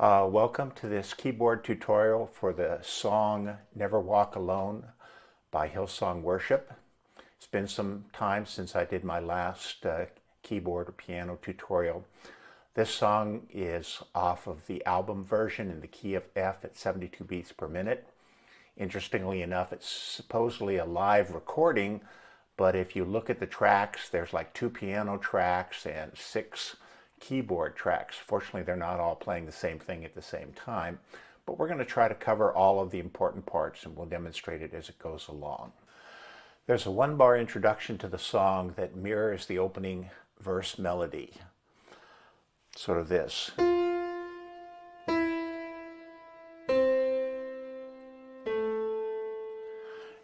Welcome to this keyboard tutorial for the song Never Walk Alone by Hillsong Worship. It's been some time since I did my last keyboard or piano tutorial. This song is off of the album version in the key of F at 72 beats per minute. Interestingly enough, it's supposedly a live recording, but if you look at the tracks, there's like 2 piano tracks and 6 keyboard tracks. Fortunately, they're not all playing the same thing at the same time, but we're going to try to cover all of the important parts and we'll demonstrate it as it goes along. There's a 1-bar introduction to the song that mirrors the opening verse melody. Sort of this.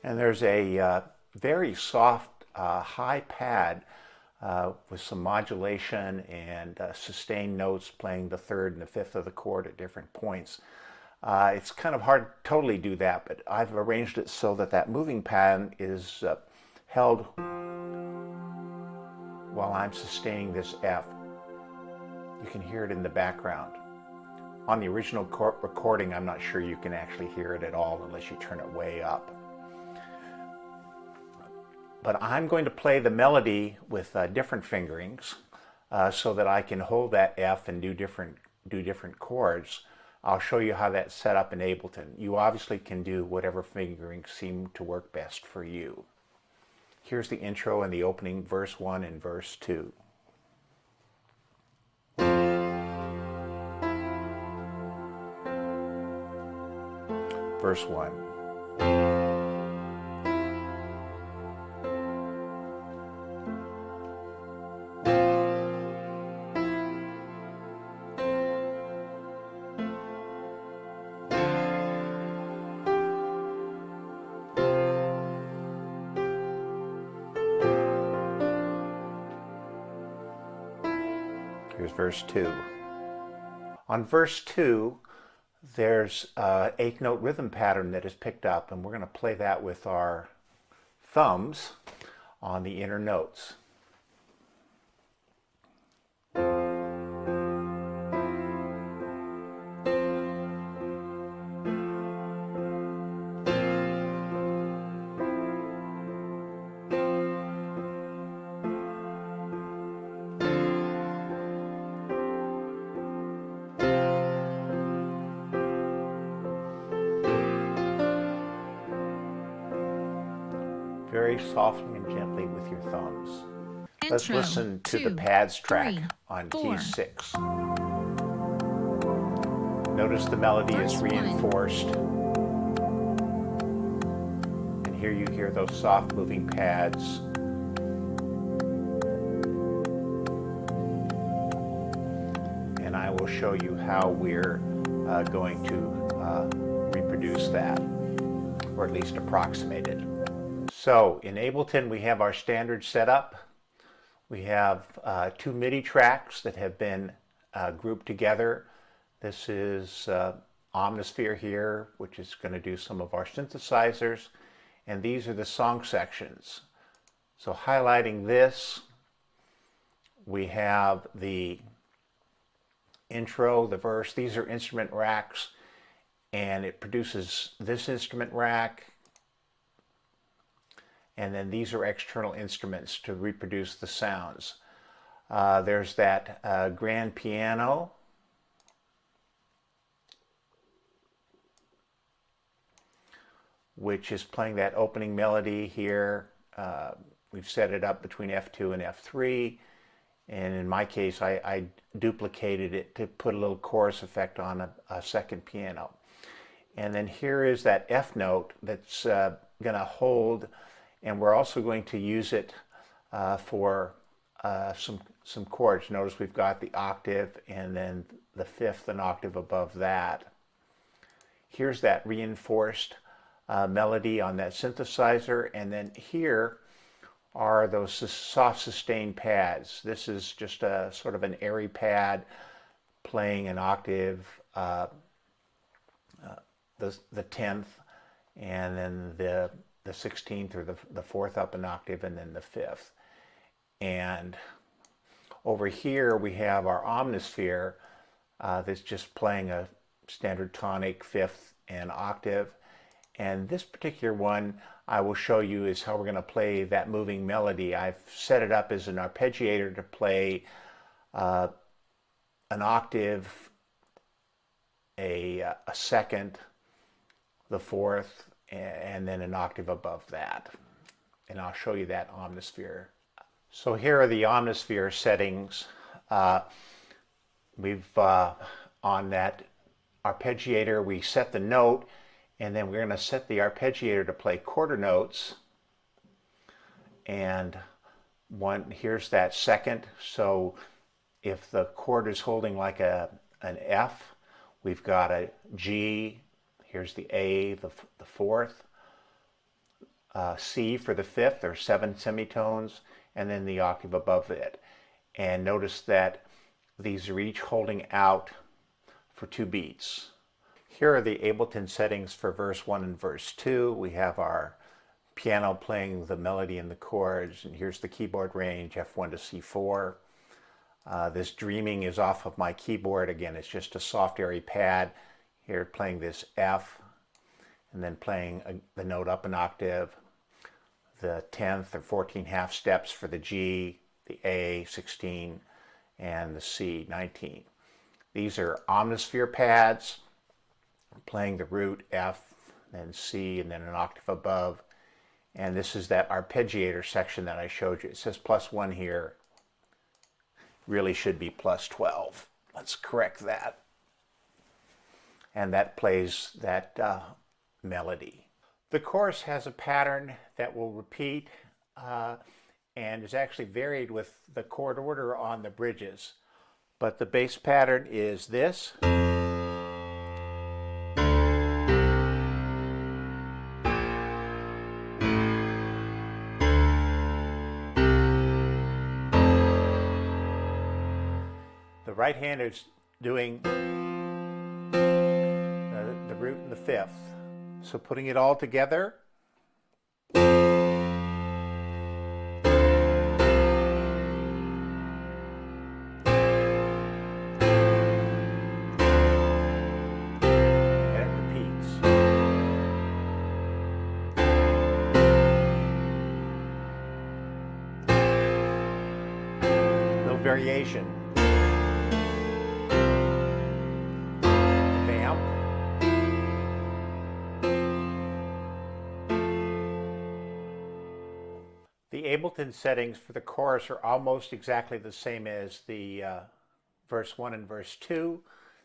And there's a very soft high pad with some modulation and sustained notes playing the 3rd and the 5th of the chord at different points. It's kind of hard to totally do that, but I've arranged it so that that moving pad is held while I'm sustaining this F. You can hear it in the background. On the original recording, I'm not sure you can actually hear it at all unless you turn it way up. But I'm going to play the melody with different fingerings so that I can hold that F and do different chords. I'll show you how that's set up in Ableton. You obviously can do whatever fingerings seem to work best for you. Here's the intro and the opening verse 1 and verse 2. Verse 1. Here's verse 2. On verse 2, there's an 8-note rhythm pattern that is picked up, and we're going to play that with our thumbs on the inner notes. Very softly and gently with your thumbs. Let's listen to the pads track on key 6. Notice the melody is reinforced. And here you hear those soft moving pads. And I will show you how we're going to reproduce that, or at least approximate it. So in Ableton, we have our standard setup. We have 2 MIDI tracks that have been grouped together. This is Omnisphere here, which is going to do some of our synthesizers. And these are the song sections. So highlighting this, we have the intro, the verse. These are instrument racks, and it produces this instrument rack. And then these are external instruments to reproduce the sounds. There's that grand piano. Which is playing that opening melody here. We've set it up between F2 and F3. And in my case, I duplicated it to put a little chorus effect on a second piano. And then here is that F note that's going to hold. And we're also going to use it for some chords. Notice we've got the octave and then the 5th an octave above that. Here's that reinforced melody on that synthesizer, and then here are those soft sustained pads. This is just a sort of an airy pad playing an octave, the 10th, and then the 16th or the 4th up an octave, and then the 5th. And over here we have our Omnisphere that's just playing a standard tonic, fifth, and octave. And this particular one I will show you is how we're going to play that moving melody. I've set it up as an arpeggiator to play an octave, a second, the fourth, and then an octave above that. And I'll show you that Omnisphere. So here are the Omnisphere settings. On that arpeggiator, we set the note, and then we're going to set the arpeggiator to play quarter notes. And here's that second. So if the chord is holding like an F, we've got a G, here's the A, the fourth, C for the fifth, or 7 semitones, and then the octave above it. And notice that these are each holding out for 2 beats. Here are the Ableton settings for verse 1 and verse 2. We have our piano playing the melody and the chords, and here's the keyboard range, F1 to C4. This dreaming is off of my keyboard. Again, it's just a soft, airy pad. Here playing this F, and then playing the note up an octave, the 10th or 14 half steps for the G, the A, 16, and the C, 19. These are Omnisphere pads, playing the root F, then C, and then an octave above. And this is that arpeggiator section that I showed you. It says +1 here. Really should be +12. Let's correct that. And that plays that melody. The chorus has a pattern that will repeat and is actually varied with the chord order on the bridges. But the bass pattern is this. The right hand is doing the root and the fifth. So putting it all together. Variation. Vamp. The Ableton settings for the chorus are almost exactly the same as the verse 1 and verse 2.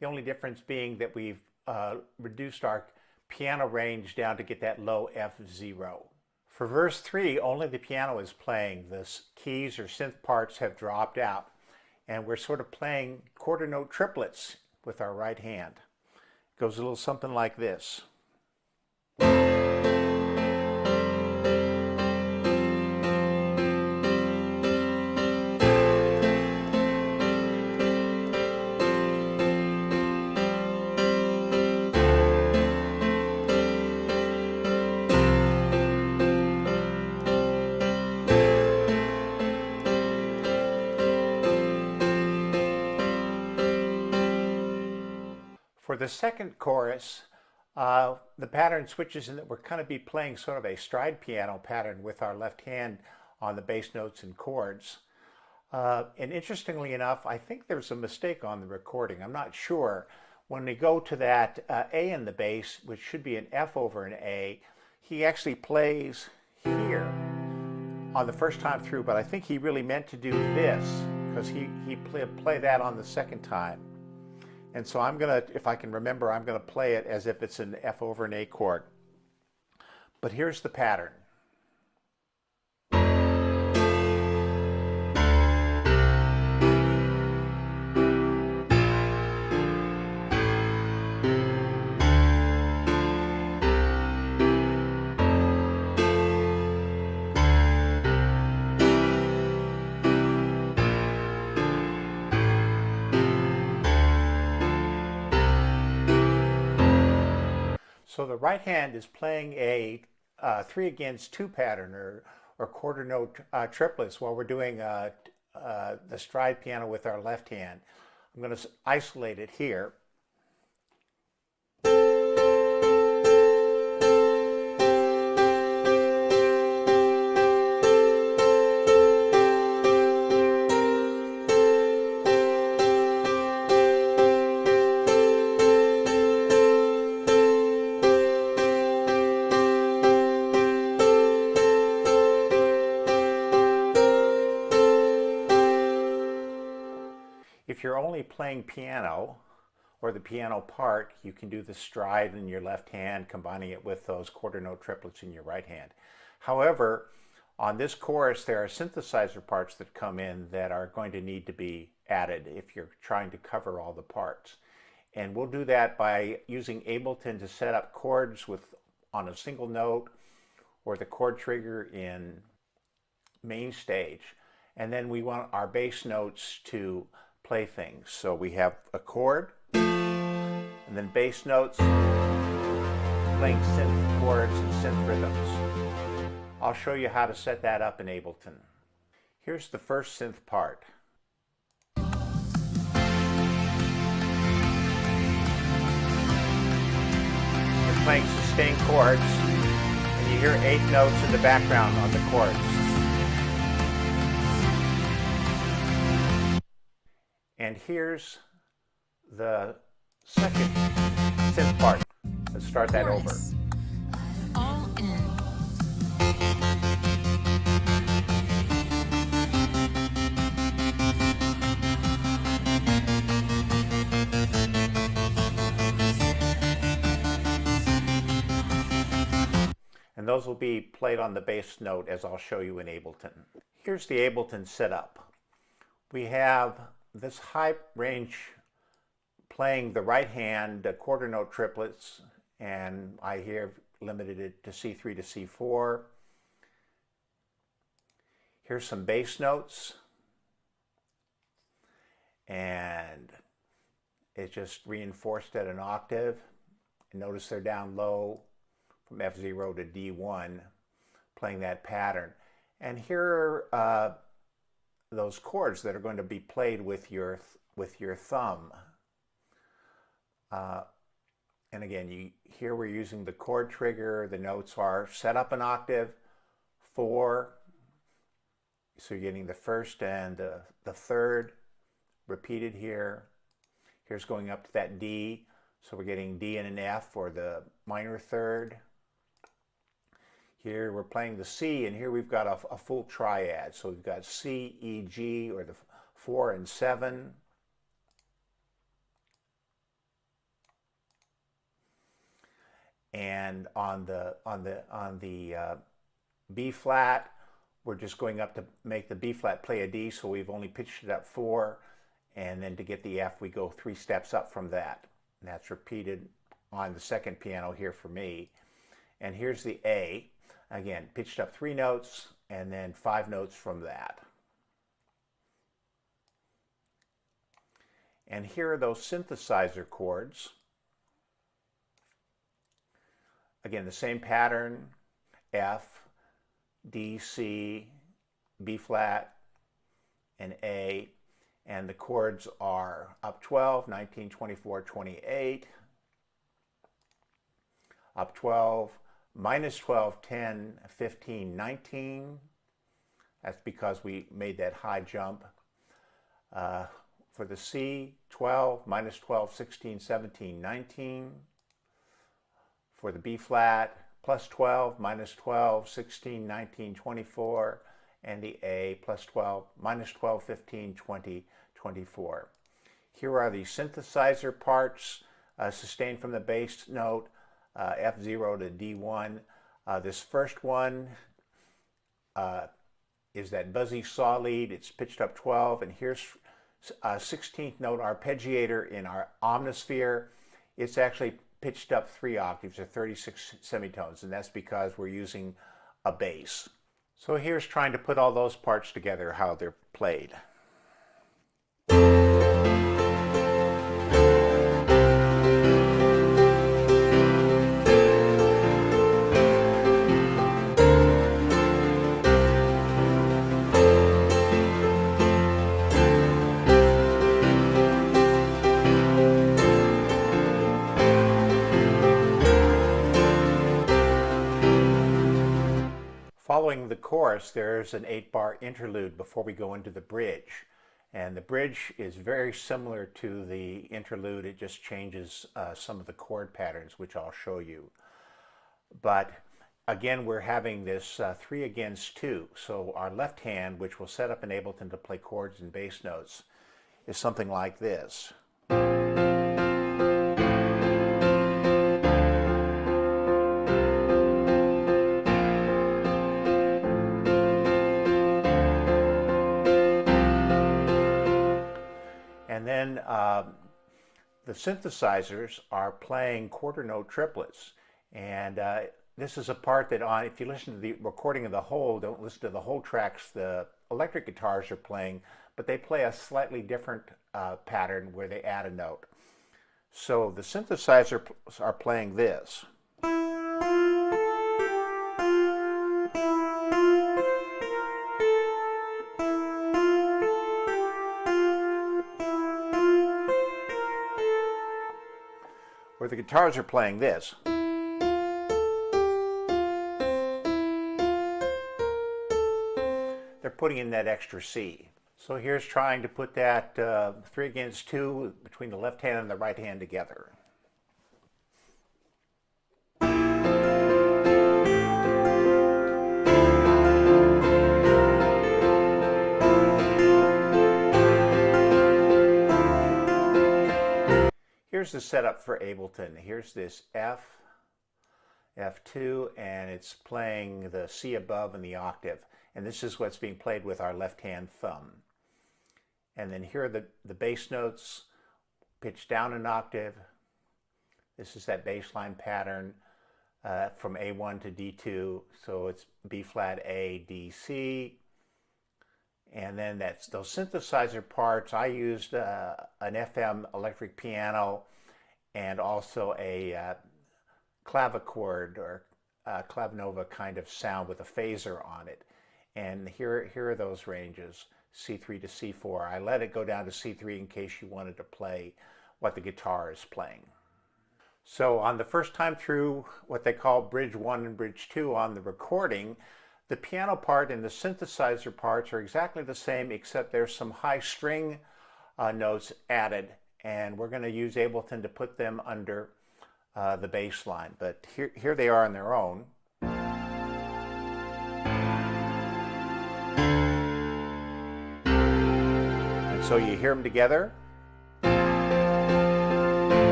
The only difference being that we've reduced our piano range down to get that low F0. For verse 3, only the piano is playing. The keys or synth parts have dropped out, and we're sort of playing quarter note triplets with our right hand. It goes a little something like this. For the second chorus, the pattern switches in that we're going to be playing sort of a stride piano pattern with our left hand on the bass notes and chords. And interestingly enough, I think there's a mistake on the recording. I'm not sure. When we go to that A in the bass, which should be an F over an A, he actually plays here on the first time through, but I think he really meant to do this because he play that on the second time. And so I'm going to, if I can remember, I'm going to play it as if it's an F over an A chord. But here's the pattern. So the right hand is playing a 3 against 2 pattern or quarter note triplets while we're doing the stride piano with our left hand. I'm going to isolate it here. If you're only playing piano or the piano part, you can do the stride in your left hand, combining it with those quarter note triplets in your right hand. However, on this chorus, there are synthesizer parts that come in that are going to need to be added if you're trying to cover all the parts. And we'll do that by using Ableton to set up chords on a single note or the chord trigger in main stage. And then we want our bass notes to play things. So we have a chord and then bass notes playing synth chords and synth rhythms. I'll show you how to set that up in Ableton. Here's the first synth part. You're playing sustained chords and you hear 8 notes in the background on the chords. And here's the second synth part. Let's start that over. All in. And those will be played on the bass note as I'll show you in Ableton. Here's the Ableton setup. We have this high range playing the right hand quarter note triplets, and I here limited it to C3 to C4. Here's some bass notes, and it's just reinforced at an octave. And notice they're down low from F0 to D1, playing that pattern. And here are those chords that are going to be played with your thumb. And again, here we're using the chord trigger. The notes are set up an octave, 4. So you're getting the first and the third repeated here. Here's going up to that D. So we're getting D and an F for the minor third. Here we're playing the C, and here we've got a full triad. So we've got C, E, G, or the 4 and 7. And on the B flat, we're just going up to make the B flat play a D, so we've only pitched it up 4. And then to get the F, we go 3 steps up from that. And that's repeated on the second piano here for me. And here's the A. Again, pitched up 3 notes and then 5 notes from that. And here are those synthesizer chords. Again, the same pattern, F, D, C, B flat, and A. And the chords are up 12, 19, 24, 28, up 12, minus 12, 10, 15, 19. That's because we made that high jump. For the C, 12, minus 12, 16, 17, 19. For the B flat, plus 12, minus 12, 16, 19, 24. And the A, plus 12, minus 12, 15, 20, 24. Here are the synthesizer parts, sustained from the bass note, F0 to D1. This first one is that buzzy saw lead. It's pitched up 12, and here's a 16th note arpeggiator in our Omnisphere. It's actually pitched up 3 octaves or 36 semitones, and that's because we're using a bass. So here's trying to put all those parts together, how they're played. Following the chorus, there's an 8-bar interlude before we go into the bridge. And the bridge is very similar to the interlude. It just changes some of the chord patterns, which I'll show you. But again, we're having this 3 against 2. So our left hand, which will set up in Ableton to play chords and bass notes, is something like this. And then the synthesizers are playing quarter note triplets. And this is a part that if you listen to the recording of the whole, don't listen to the whole tracks, the electric guitars are playing, but they play a slightly different pattern where they add a note. So the synthesizers are playing this. Where the guitars are playing this. They're putting in that extra C. So here's trying to put that 3 against 2 between the left hand and the right hand together. Here's the setup for Ableton. Here's this F, F2, and it's playing the C above and the octave. And this is what's being played with our left-hand thumb. And then here are the bass notes, pitched down an octave. This is that bass line pattern from A1 to D2. So it's B flat, A, D, C. And then that's those synthesizer parts. I used an FM electric piano and also a clavichord or clavinova kind of sound with a phaser on it. And here are those ranges, C3 to C4. I let it go down to C3 in case you wanted to play what the guitar is playing. So on the first time through what they call bridge 1 and bridge 2 on the recording, the piano part and the synthesizer parts are exactly the same, except there's some high string notes added, and we're going to use Ableton to put them under the bass line. But here they are on their own. And so you hear them together.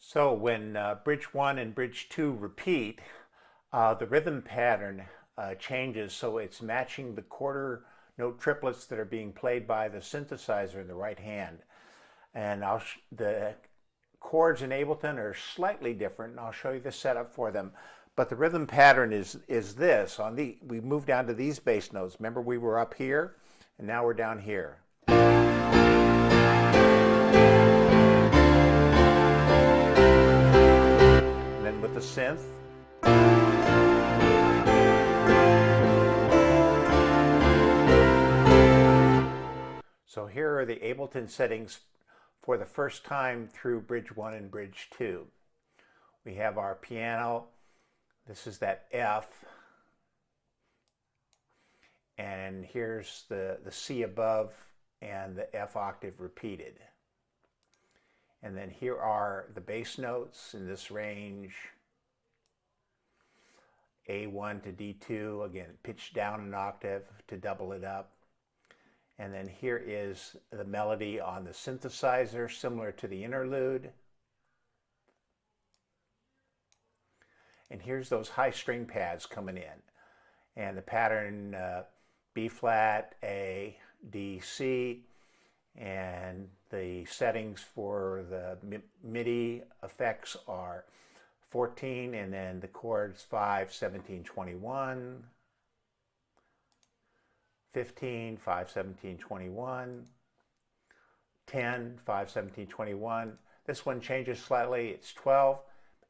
So when bridge 1 and bridge 2 repeat, the rhythm pattern changes, so it's matching the quarter note triplets that are being played by the synthesizer in the right hand. And the chords in Ableton are slightly different, and I'll show you the setup for them. But the rhythm pattern is this. We move down to these bass notes. Remember, we were up here, and now we're down here. With the synth. So here are the Ableton settings for the first time through bridge 1 and bridge 2. We have our piano. This is that F. And here's the C above and the F octave repeated. And then here are the bass notes in this range. A1 to D2, again, pitched down an octave to double it up. And then here is the melody on the synthesizer, similar to the interlude. And here's those high string pads coming in. And the pattern B flat, A, D, C. And the settings for the MIDI effects are 14, and then the chords 5, 17, 21, 15, 5, 17, 21, 10, 5, 17, 21. This one changes slightly. It's 12,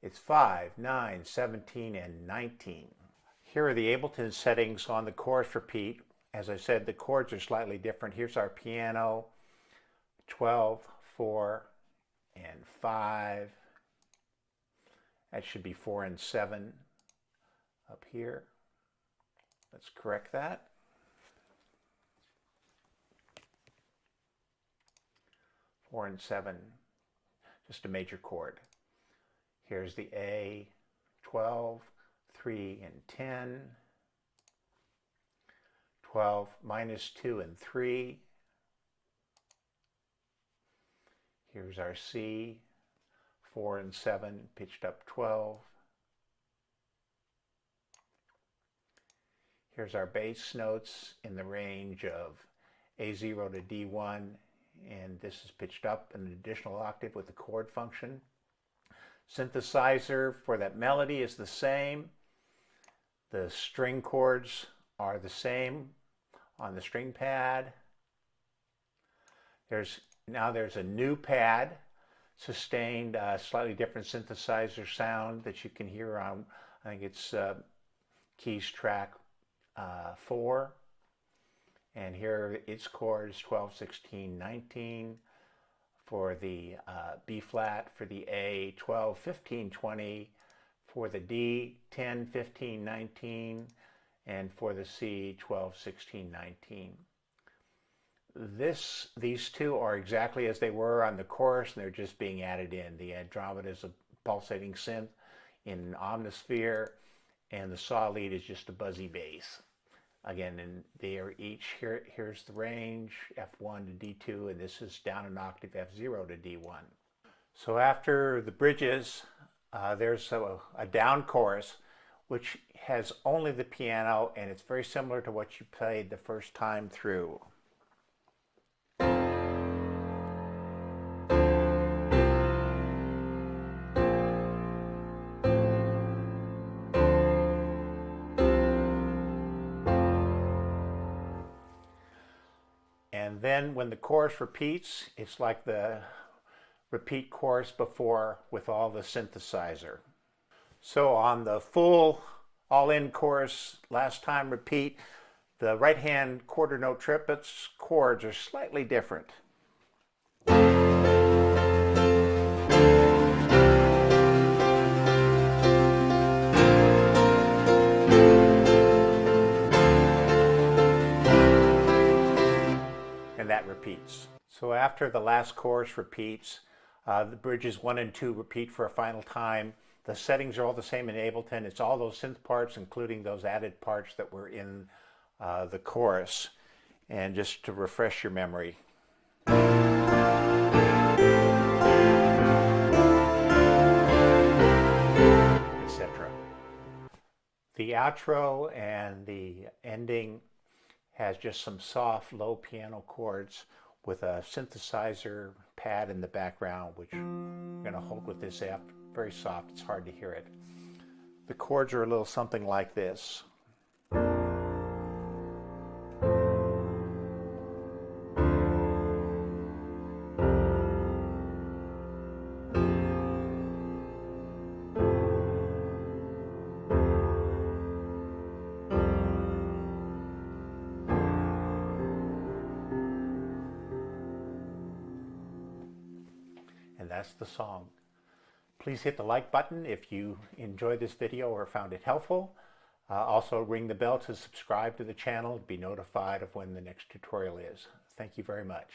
it's 5, 9, 17, and 19. Here are the Ableton settings on the chorus repeat. As I said, the chords are slightly different. Here's our piano. 12, 4, and 5, That should be 4 and 7 up here. Let's correct that. 4 and 7, just a major chord. Here's the A, 12, 3 and 10, 12 minus 2 and 3. Here's our C, 4 and 7, pitched up 12. Here's our bass notes in the range of A0 to D1, and this is pitched up an additional octave with the chord function. Synthesizer for that melody is the same. The string chords are the same on the string pad. Now there's a new pad, sustained, slightly different synthesizer sound that you can hear on, I think it's keys track 4. And here its chords 12, 16, 19. For the B flat, for the A, 12, 15, 20. For the D, 10, 15, 19. And for the C, 12, 16, 19. These two are exactly as they were on the chorus, and they're just being added in. The Andromeda is a pulsating synth in Omnisphere, and the saw lead is just a buzzy bass. Again, and they are each, here's the range, F1 to D2, and this is down an octave, F0 to D1. So after the bridges, there's a down chorus, which has only the piano, and it's very similar to what you played the first time through. And then when the chorus repeats, it's like the repeat chorus before with all the synthesizer. So on the full all-in chorus, last time repeat, the right-hand quarter note triplets chords are slightly different. And that repeats. So after the last chorus repeats, the bridges 1 and 2 repeat for a final time. The settings are all the same in Ableton. It's all those synth parts, including those added parts that were in the chorus. And just to refresh your memory. Etc. The outro and the ending has just some soft, low piano chords with a synthesizer pad in the background, which I'm going to hold with this F. Very soft, it's hard to hear it. The chords are a little something like this. And that's the song. Please hit the like button if you enjoyed this video or found it helpful. Also ring the bell to subscribe to the channel to be notified of when the next tutorial is. Thank you very much.